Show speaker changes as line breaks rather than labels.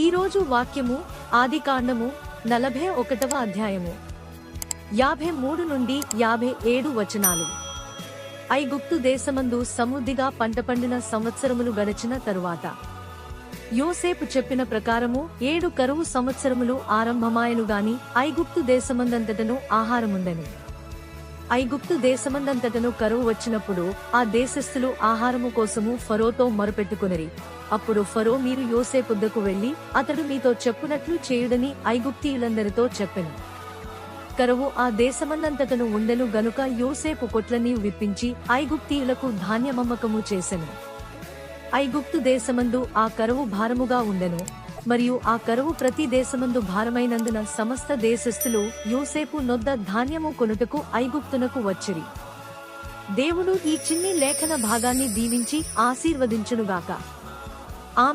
ఈరోజు వాక్యము ఆదికాండము 41వ అధ్యాయము 53 నుండి 57 వచనాలు. ఐగుప్తు దేశమందు సమృద్ధిగా పంట పండిన సంవత్సరములు గడచిన తరువాత యోసేపు చెప్పిన ప్రకారము 7 కరువు సంవత్సరములు ఆరంభమాయను గాని ఐగుప్తు దేశమందంతటను ఆహారముండెను. ఐగుప్తు దేశమందంతటను కరువు వచ్చినప్పుడు ఆ దేశస్థులు ఆహారము కోసము ఫరోతో మొరపెట్టుకొనిరి. అప్పుడు ఫరో, మీరు యోసేపుద్దకు వెళ్లి అతడు మీతో చెప్పునట్లు చేయుడని ఐగుప్తీయులందరితో చెప్పెను. కరువు ఆ దేశమందంతటను ఉండెను గనుక యోసేపు కొట్లన్నీ విప్పించి ఐగుప్తీయులకు ధాన్యమమ్మకము చేసెను. ఐగుప్తు దేశమందు ఆ కరువు భారముగా ఉండెను, మరియు ఆ కరువు ప్రతి దేశమందు భారమైనందున సమస్త దేశస్థులు యోసేపు నొద్ద ధాన్యము కొనుటకు ఐగుప్తునకు వచ్చిరి. దేవుడు ఈ చిన్ని లేఖన భాగాన్ని దీవించి ఆశీర్వదించునుగాక.